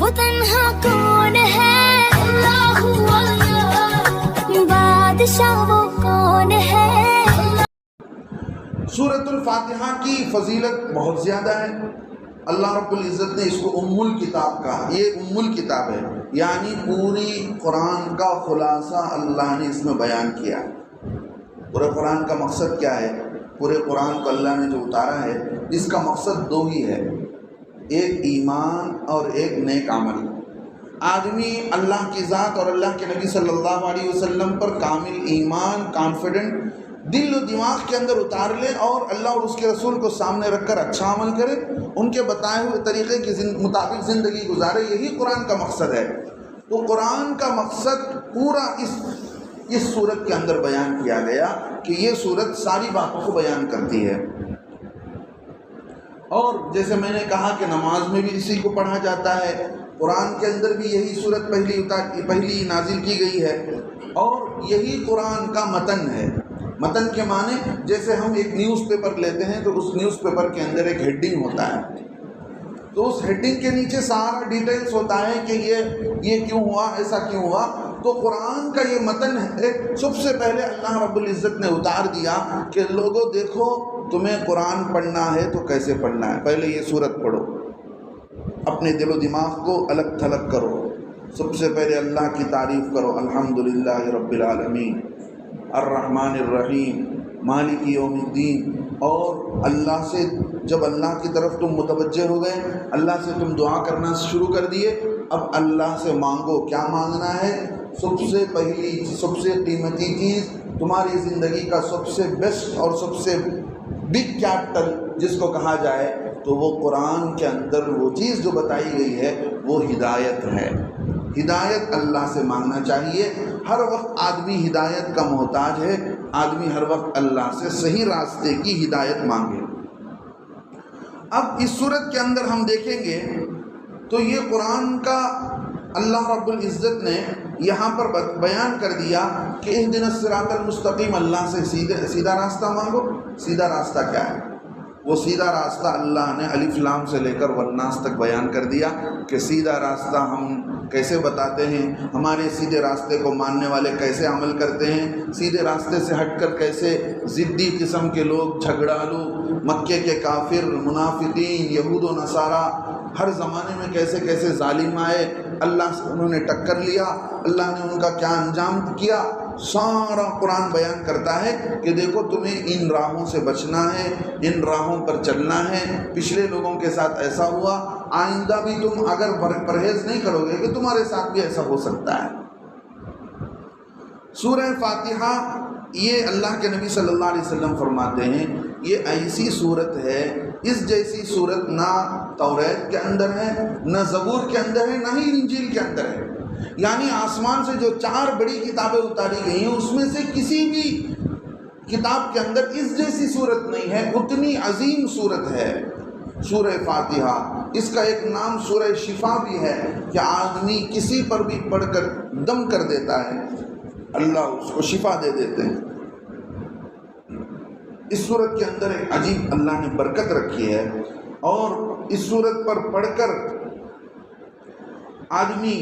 وہ تنہا کون ہے، اللہ اللہ، بادشاہ وہ کون ہے۔ سورۃ الفاتحہ کی فضیلت بہت زیادہ ہے۔ اللہ رب العزت نے اس کو ام الکتاب کہا۔ یہ ام الکتاب ہے، یعنی پوری قرآن کا خلاصہ اللہ نے اس میں بیان کیا۔ پورے قرآن کا مقصد کیا ہے؟ پورے قرآن کو اللہ نے جو اتارا ہے اس کا مقصد دو ہی ہے، ایک ایمان اور ایک نیک عمل۔ آدمی اللہ کی ذات اور اللہ کے نبی صلی اللہ علیہ وسلم پر کامل ایمان، کانفیڈنٹ دل و دماغ کے اندر اتار لے اور اللہ اور اس کے رسول کو سامنے رکھ کر اچھا عمل کرے، ان کے بتائے ہوئے طریقے کے مطابق زندگی گزارے، یہی قرآن کا مقصد ہے۔ تو قرآن کا مقصد پورا اس صورت کے اندر بیان کیا گیا کہ یہ صورت ساری باتوں کو بیان کرتی ہے۔ اور جیسے میں نے کہا کہ نماز میں بھی اسی کو پڑھا جاتا ہے، قرآن کے اندر بھی یہی صورت پہلی نازل کی گئی ہے، اور یہی قرآن کا متن ہے۔ متن کے معنی جیسے ہم ایک نیوز پیپر لیتے ہیں تو اس نیوز پیپر کے اندر ایک ہیڈنگ ہوتا ہے، تو اس ہیڈنگ کے نیچے سارا ڈیٹیلز ہوتا ہے کہ یہ کیوں ہوا، ایسا کیوں ہوا۔ تو قرآن کا یہ متن ہے، سب سے پہلے اللہ رب العزت نے اتار دیا کہ لوگوں دیکھو، تمہیں قرآن پڑھنا ہے تو کیسے پڑھنا ہے، پہلے یہ سورت پڑھو، اپنے دل و دماغ کو الگ تھلگ کرو، سب سے پہلے اللہ کی تعریف کرو، الحمدللہ رب العالمین، الرحمن الرحیم، مالک یوم الدین۔ اور اللہ سے جب اللہ کی طرف تم متوجہ ہو گئے، اللہ سے تم دعا کرنا شروع کر دیے، اب اللہ سے مانگو، کیا مانگنا ہے؟ سب سے پہلی، سب سے قیمتی چیز، تمہاری زندگی کا سب سے بیسٹ اور سب سے بگ کیپٹل جس کو کہا جائے تو وہ قرآن کے اندر وہ چیز جو بتائی گئی ہے وہ ہدایت ہے۔ ہدایت اللہ سے مانگنا چاہیے۔ ہر وقت آدمی ہدایت کا محتاج ہے، آدمی ہر وقت اللہ سے صحیح راستے کی ہدایت مانگے۔ اب اس صورت کے اندر ہم دیکھیں گے تو یہ قرآن کا اللہ رب العزت نے یہاں پر بیان کر دیا کہ اہدنا الصراط المستقیم، اللہ سے سیدھا راستہ مانگو۔ سیدھا راستہ کیا ہے؟ وہ سیدھا راستہ اللہ نے الف لام سے لے کر والناس تک بیان کر دیا کہ سیدھا راستہ ہم کیسے بتاتے ہیں، ہمارے سیدھے راستے کو ماننے والے کیسے عمل کرتے ہیں، سیدھے راستے سے ہٹ کر کیسے ضدی قسم کے لوگ، جھگڑالو، مکے کے کافر، منافقین، یہود و نصارہ، ہر زمانے میں کیسے کیسے ظالم آئے، اللہ سے انہوں نے ٹکر لیا، اللہ نے ان کا کیا انجام کیا، سارا قرآن بیان کرتا ہے کہ دیکھو تمہیں ان راہوں سے بچنا ہے، ان راہوں پر چلنا ہے، پچھلے لوگوں کے ساتھ ایسا ہوا، آئندہ بھی تم اگر پرہیز نہیں کرو گے کہ تمہارے ساتھ بھی ایسا ہو سکتا ہے۔ سورہ فاتحہ یہ اللہ کے نبی صلی اللہ علیہ وسلم فرماتے ہیں یہ ایسی صورت ہے، اس جیسی صورت نہ توریت کے اندر ہے، نہ زبور کے اندر ہے، نہ ہی انجیل کے اندر ہے۔ یعنی آسمان سے جو 4 بڑی کتابیں اتاری گئی ہیں اس میں سے کسی بھی کتاب کے اندر اس جیسی صورت نہیں ہے، اتنی عظیم صورت ہے سورہ فاتحہ۔ اس کا ایک نام سورہ شفا بھی ہے کہ آدمی کسی پر بھی پڑھ کر دم کر دیتا ہے، اللہ اس کو شفا دے دیتے ہیں۔ اس صورت کے اندر ایک عجیب اللہ نے برکت رکھی ہے، اور اس صورت پر پڑھ کر آدمی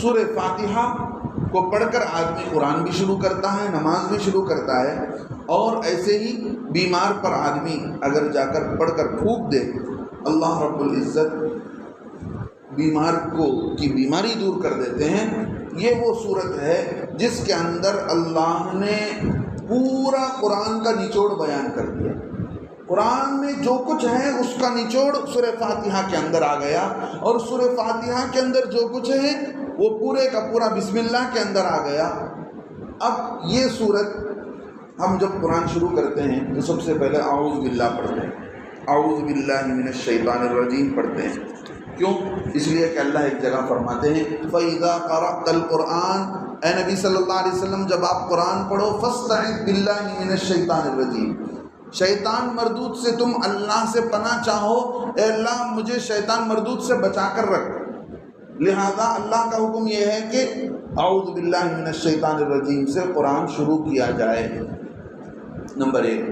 سورہ فاتحہ کو پڑھ کر آدمی قرآن بھی شروع کرتا ہے، نماز بھی شروع کرتا ہے، اور ایسے ہی بیمار پر آدمی اگر جا کر پڑھ کر پھونک دے، اللہ رب العزت بیمار کی بیماری دور کر دیتے ہیں۔ یہ وہ صورت ہے جس کے اندر اللہ نے پورا قرآن کا نچوڑ بیان کر دیا۔ قرآن میں جو کچھ ہے اس کا نچوڑ سورہ فاتحہ کے اندر آ گیا، اور سورہ فاتحہ کے اندر جو کچھ ہے وہ پورے کا پورا بسم اللہ کے اندر آ گیا۔ اب یہ صورت ہم جب قرآن شروع کرتے ہیں تو سب سے پہلے اعوذ باللہ پڑھتے ہیں، اعوذ باللہ من الشیطان الرجیم پڑھتے ہیں۔ کیوں؟ اس لیے کہ اللہ ایک جگہ فرماتے ہیں فَإِذَا قَرَأْتَ الْقُرْآنَ، اے نبی صلی اللہ علیہ وسلم جب آپ قرآن پڑھو فَاسْتَعِذْ بِاللَّهِ مِنَ الشَّيْطَانِ الرَّجِيمِ، شیطان مردود سے تم اللہ سے پناہ چاہو، اے اللہ مجھے شیطان مردود سے بچا کر رکھ۔ لہذا اللہ کا حکم یہ ہے کہ اعوذ باللہ من الشیطان الرجیم سے قرآن شروع کیا جائے۔ نمبر 1۔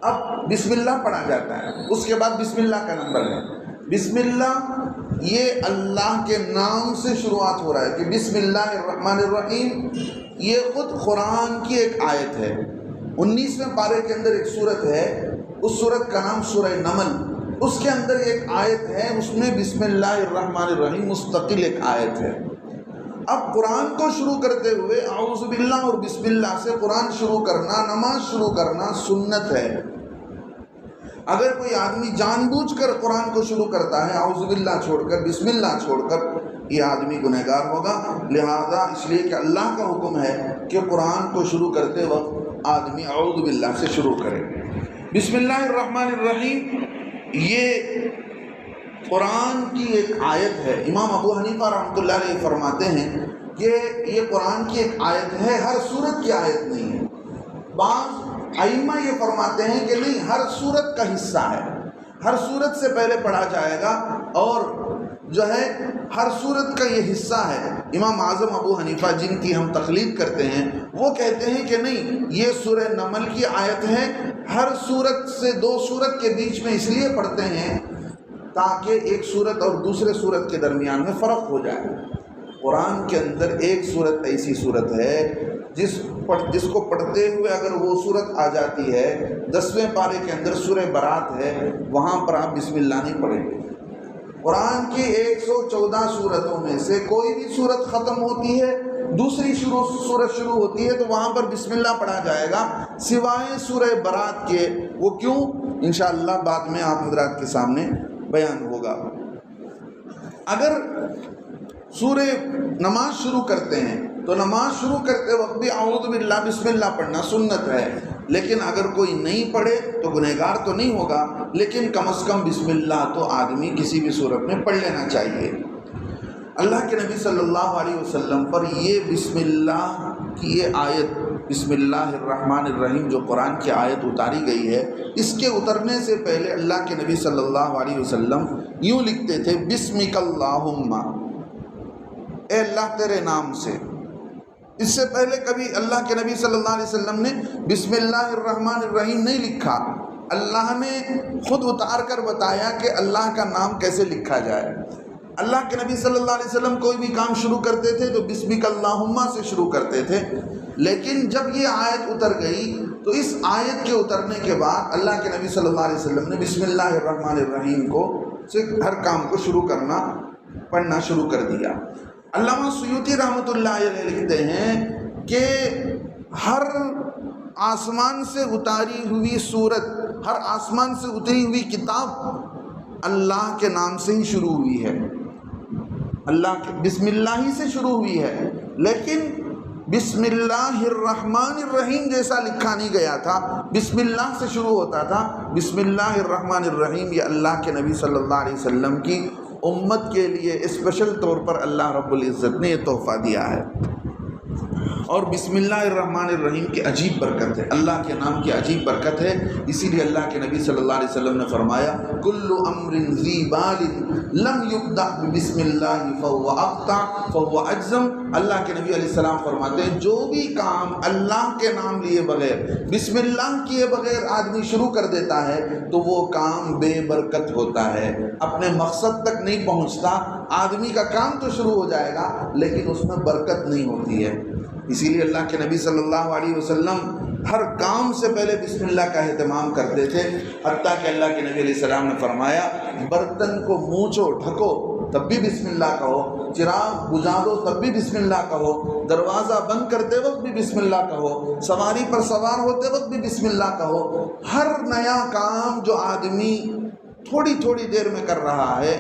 اب بسم اللہ پڑھا جاتا ہے، اس کے بعد بسم اللہ کا نمبر ہے، بسم اللہ یہ اللہ کے نام سے شروعات ہو رہا ہے کہ بسم اللہ الرحمن الرحیم، یہ خود قرآن کی ایک آیت ہے۔ 19ویں پارے کے اندر ایک سورت ہے، اس سورت کا نام سورہ نمل، اس کے اندر ایک آیت ہے، اس میں بسم اللہ الرحمن الرحیم مستقل ایک آیت ہے۔ اب قرآن کو شروع کرتے ہوئے اعوذ باللہ اور بسم اللہ سے قرآن شروع کرنا، نماز شروع کرنا سنت ہے۔ اگر کوئی آدمی جان بوجھ کر قرآن کو شروع کرتا ہے اعوذ باللہ چھوڑ کر، بسم اللہ چھوڑ کر، یہ آدمی گنہگار ہوگا۔ لہذا اس لیے کہ اللہ کا حکم ہے کہ قرآن کو شروع کرتے وقت آدمی اعوذ باللہ سے شروع کرے۔ بسم اللہ الرحمن الرحیم یہ قرآن کی ایک آیت ہے۔ امام ابو حنیفہ رحمۃ اللہ علیہ فرماتے ہیں کہ یہ قرآن کی ایک آیت ہے، ہر سورت کی آیت نہیں ہے۔ بعض ائمہ یہ فرماتے ہیں کہ نہیں، ہر سورت کا حصہ ہے، ہر سورت سے پہلے پڑھا جائے گا، اور جو ہے ہر سورت کا یہ حصہ ہے۔ امام اعظم ابو حنیفہ جن کی ہم تقلید کرتے ہیں وہ کہتے ہیں کہ نہیں، یہ سورہ نمل کی آیت ہے، ہر سورت سے 2 سورت کے بیچ میں اس لیے پڑھتے ہیں تاکہ ایک سورت اور دوسرے سورت کے درمیان میں فرق ہو جائے۔ قرآن کے اندر ایک سورت ایسی سورت ہے جس کو پڑھتے ہوئے اگر وہ سورت آ جاتی ہے، 10ویں پارے کے اندر سورہ برات ہے، وہاں پر آپ بسم اللہ نہیں پڑھیں گے۔ قرآن کی 114 سورتوں میں سے کوئی بھی سورت ختم ہوتی ہے، دوسری سورت شروع ہوتی ہے، تو وہاں پر بسم اللہ پڑھا جائے گا، سوائے سورہ برات کے۔ وہ کیوں؟ انشاءاللہ بعد میں آپ حضرات کے سامنے بیان ہوگا۔ اگر سورہ نماز شروع کرتے ہیں تو نماز شروع کرتے وقت بھی اعوذ باللہ بسم اللہ پڑھنا سنت ہے، لیکن اگر کوئی نہیں پڑھے تو گنہگار تو نہیں ہوگا، لیکن کم از کم بسم اللہ تو آدمی کسی بھی صورت میں پڑھ لینا چاہیے۔ اللہ کے نبی صلی اللہ علیہ وسلم پر یہ بسم اللہ کی یہ آیت، بسم اللہ الرحمن الرحیم جو قرآن کی آیت اتاری گئی ہے، اس کے اترنے سے پہلے اللہ کے نبی صلی اللہ علیہ وسلم یوں لکھتے تھے، بسمک اللہم، اے اللہ تیرے نام سے۔ اس سے پہلے کبھی اللہ کے نبی صلی اللہ علیہ وسلم نے بسم اللہ الرحمن الرحیم نہیں لکھا، اللہ نے خود اتار کر بتایا کہ اللہ کا نام کیسے لکھا جائے۔ اللہ کے نبی صلی اللہ علیہ وسلم کوئی بھی کام شروع کرتے تھے تو بسمک اللہم سے شروع کرتے تھے، لیکن جب یہ آیت اتر گئی تو اس آیت کے اترنے کے بعد اللہ کے نبی صلی اللہ علیہ وسلم نے بسم اللہ الرحمن الرحیم کو سے ہر کام کو شروع کرنا، پڑھنا شروع کر دیا۔ علامہ سیوطی رحمۃ اللہ علیہ لکھتے ہیں کہ ہر آسمان سے اتاری ہوئی سورت، ہر آسمان سے اتری ہوئی کتاب اللہ کے نام سے ہی شروع ہوئی ہے، اللہ کے بسم اللہ ہی سے شروع ہوئی ہے، لیکن بسم اللہ الرحمن الرحیم جیسا لکھا نہیں گیا تھا، بسم اللہ سے شروع ہوتا تھا۔ بسم اللہ الرحمن الرحیم یہ اللہ کے نبی صلی اللہ علیہ وسلم کی امت کے لیے اسپیشل طور پر اللہ رب العزت نے یہ تحفہ دیا ہے۔ اور بسم اللہ الرحمن الرحیم کی عجیب برکت ہے، اللہ کے نام کی عجیب برکت ہے، اسی لیے اللہ کے نبی صلی اللہ علیہ وسلم نے فرمایا کل امر ذی بال لم یبدأ بسم اللہ فهو اقطع فهو اجزم۔ اللہ کے نبی علیہ السلام فرماتے ہیں جو بھی کام اللہ کے نام لیے بغیر، بسم اللہ کیے بغیر آدمی شروع کر دیتا ہے تو وہ کام بے برکت ہوتا ہے، اپنے مقصد تک نہیں پہنچتا۔ آدمی کا کام تو شروع ہو جائے گا لیکن اس میں برکت نہیں ہوتی ہے۔ اسی لیے اللہ کے نبی صلی اللہ علیہ وسلم ہر کام سے پہلے بسم اللہ کا اہتمام کرتے تھے، حتیٰ کہ اللہ کے نبی علیہ السلام نے فرمایا برتن کو مونچھو ڈھکو تب بھی بسم اللہ کہو، چراغ بجھا دو تب بھی بسم اللہ کہو، دروازہ بند کرتے وقت بھی بسم اللہ کہو، سواری پر سوار ہوتے وقت بھی بسم اللہ کہو۔ ہر نیا کام جو آدمی تھوڑی تھوڑی دیر میں کر رہا ہے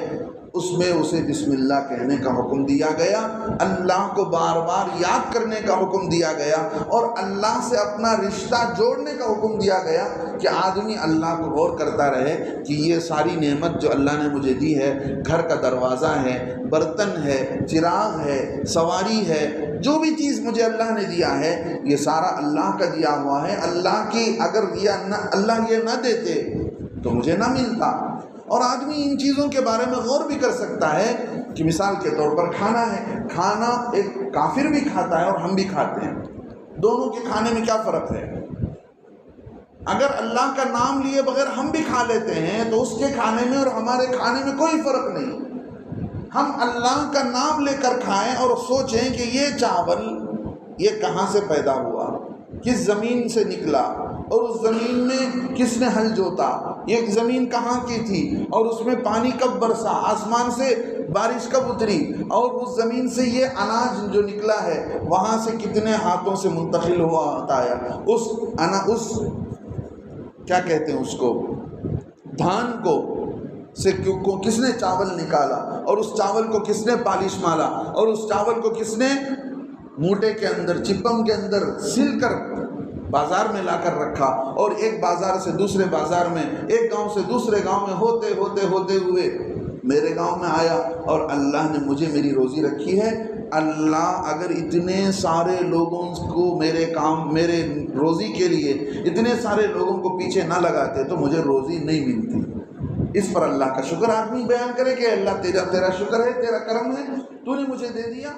اس میں اسے بسم اللہ کہنے کا حکم دیا گیا، اللہ کو بار بار یاد کرنے کا حکم دیا گیا، اور اللہ سے اپنا رشتہ جوڑنے کا حکم دیا گیا کہ آدمی اللہ کو غور کرتا رہے کہ یہ ساری نعمت جو اللہ نے مجھے دی ہے، گھر کا دروازہ ہے، برتن ہے، چراغ ہے، سواری ہے، جو بھی چیز مجھے اللہ نے دیا ہے یہ سارا اللہ کا دیا ہوا ہے، اللہ کی اگر اللہ یہ نہ دیتے تو مجھے نہ ملتا۔ اور آدمی ان چیزوں کے بارے میں غور بھی کر سکتا ہے کہ مثال کے طور پر کھانا ہے، کھانا ایک کافر بھی کھاتا ہے اور ہم بھی کھاتے ہیں، دونوں کے کھانے میں کیا فرق ہے؟ اگر اللہ کا نام لیے بغیر ہم بھی کھا لیتے ہیں تو اس کے کھانے میں اور ہمارے کھانے میں کوئی فرق نہیں۔ ہم اللہ کا نام لے کر کھائیں اور سوچیں کہ یہ چاول یہ کہاں سے پیدا ہوا، کس زمین سے نکلا، اور اس زمین میں کس نے ہل جوتا، یہ زمین کہاں کی تھی، اور اس میں پانی کب برسا، آسمان سے بارش کب اتری، اور اس زمین سے یہ اناج جو نکلا ہے وہاں سے کتنے ہاتھوں سے منتقل ہوا ہوتا ہے، اس کیا کہتے ہیں اس کو، دھان کو سے کس نے چاول نکالا، اور اس چاول کو کس نے پالش مالا، اور اس چاول کو کس نے موٹے کے اندر، چپم کے اندر سل کر بازار میں لا کر رکھا، اور ایک بازار سے دوسرے بازار میں، ایک گاؤں سے دوسرے گاؤں میں ہوتے ہوئے میرے گاؤں میں آیا، اور اللہ نے مجھے میری روزی رکھی ہے۔ اللہ اگر اتنے سارے لوگوں کو میرے روزی کے لیے اتنے سارے لوگوں کو پیچھے نہ لگاتے تو مجھے روزی نہیں ملتی۔ اس پر اللہ کا شکر آدمی بیان کرے کہ اللہ تیرا شکر ہے، تیرا کرم ہے، تو نے مجھے دے دیا۔